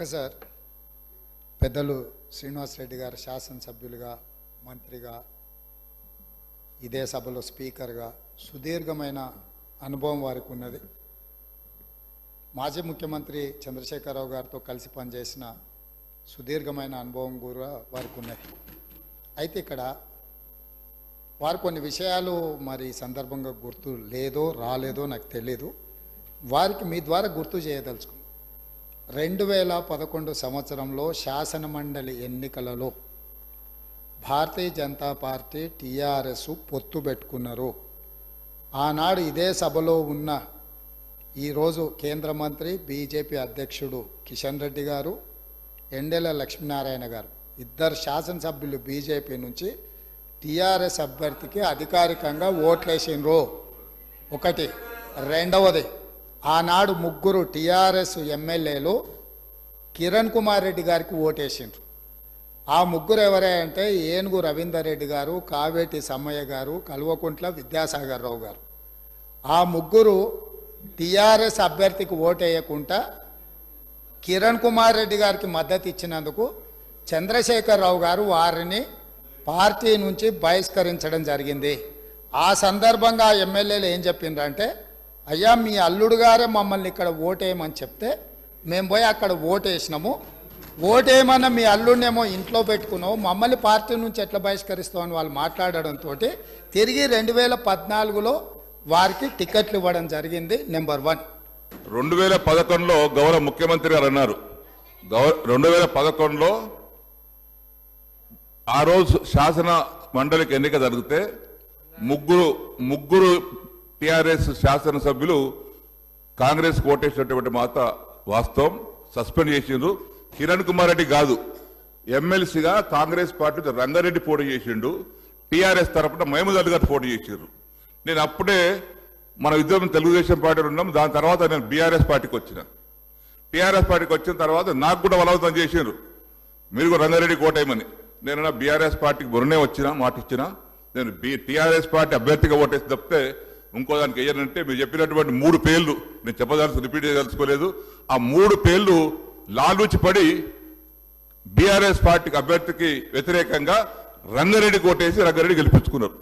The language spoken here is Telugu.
ఇక సార్ పెద్దలు శ్రీనివాస్ రెడ్డి గారు శాసనసభ్యులుగా మంత్రిగా ఇదే సభలో స్పీకర్గా సుదీర్ఘమైన అనుభవం వారికి ఉన్నది. మాజీ ముఖ్యమంత్రి చంద్రశేఖరరావు గారితో కలిసి పనిచేసిన సుదీర్ఘమైన అనుభవం కూడా వారికి ఉన్నది. అయితే ఇక్కడ వారు కొన్ని విషయాలు మరి సందర్భంగా గుర్తు లేదో రాలేదో నాకు తెలియదు. వారికి మీ ద్వారా గుర్తు చేయదలుచుకున్నాను. 2011 సంవత్సరంలో శాసనమండలి ఎన్నికలలో భారతీయ జనతా పార్టీ టీఆర్ఎస్ పొత్తు పెట్టుకున్నారు. ఆనాడు ఇదే సభలో ఉన్న ఈరోజు కేంద్ర మంత్రి బీజేపీ అధ్యక్షుడు కిషన్ రెడ్డి గారు, ఎండెల లక్ష్మీనారాయణ గారు ఇద్దరు శాసనసభ్యులు బీజేపీ నుంచి టీఆర్ఎస్ అభ్యర్థికి అధికారికంగా ఓట్లేసిండ్రు. ఒకటి. రెండవది, ఆనాడు ముగ్గురు టీఆర్ఎస్ ఎమ్మెల్యేలు కిరణ్ కుమార్ రెడ్డి గారికి ఓటేసిండ్రు. ఆ ముగ్గురు ఎవరే అంటే ఏనుగు రవీందర్ రెడ్డి గారు, కావేటి సమ్మయ్య గారు, కల్వకుంట్ల విద్యాసాగర్ రావు గారు. ఆ ముగ్గురు టీఆర్ఎస్ అభ్యర్థికి ఓటేయకుండా కిరణ్ కుమార్ రెడ్డి గారికి మద్దతు ఇచ్చినందుకు చంద్రశేఖరరావు గారు వారిని పార్టీ నుంచి బహిష్కరించడం జరిగింది. ఆ సందర్భంగా ఎమ్మెల్యేలు ఏం చెప్పిండ్రంటే, అయ్యా మీ అల్లుడు గారే మమ్మల్ని ఇక్కడ ఓటేయమని చెప్తే మేము పోయి అక్కడ ఓటేసినాము, ఓటేయమన్న మీ అల్లుడినేమో ఇంట్లో పెట్టుకున్నావు, మమ్మల్ని పార్టీ నుంచి ఎట్లా బహిష్కరిస్తామని వాళ్ళు మాట్లాడడంతో తిరిగి 2014లో వారికి టికెట్లు ఇవ్వడం జరిగింది. నెంబర్ 1. 2011లో గౌరవ ముఖ్యమంత్రి గారు అన్నారు, 2011లో ఆ రోజు శాసన మండలికి ఎన్నిక జరిగితే ముగ్గురు టిఆర్ఎస్ శాసనసభ్యులు కాంగ్రెస్ ఓటేసినటువంటి మాట వాస్తవం. సస్పెండ్ చేసిండ్రు. కిరణ్ కుమార్ రెడ్డి కాదు, ఎమ్మెల్సీగా కాంగ్రెస్ పార్టీ రంగారెడ్డి పోటీ చేసిండు, టిఆర్ఎస్ తరఫున మహమూద్ అలీ గారు పోటీ చేసిండ్రు. నేను అప్పుడే మన ఇద్దరం తెలుగుదేశం పార్టీలో ఉన్నాం. దాని తర్వాత నేను బీఆర్ఎస్ పార్టీకి వచ్చిన. టీఆర్ఎస్ పార్టీకి వచ్చిన తర్వాత నాకు కూడా బలవంతం చేసిండ్రు, మీరు కూడా రంగారెడ్డి కోటేయమని. నేను బీఆర్ఎస్ పార్టీకి మొన్నే వచ్చినా మాట ఇచ్చినా, నేను టీఆర్ఎస్ పార్టీ అభ్యర్థిగా ఓటేసి తప్పితే ఇంకో దానికి వేయనంటే మీరు చెప్పినటువంటి 3 పేర్లు నేను చెప్పదలుచుకు రిపీట్ చేయదలుచుకోలేదు. ఆ 3 పేర్లు లాలూచి పడి బీఆర్ఎస్ పార్టీకి అభ్యర్థికి వ్యతిరేకంగా రంగారెడ్డి కోటేసి రంగారెడ్డి గెలిపించుకున్నారు.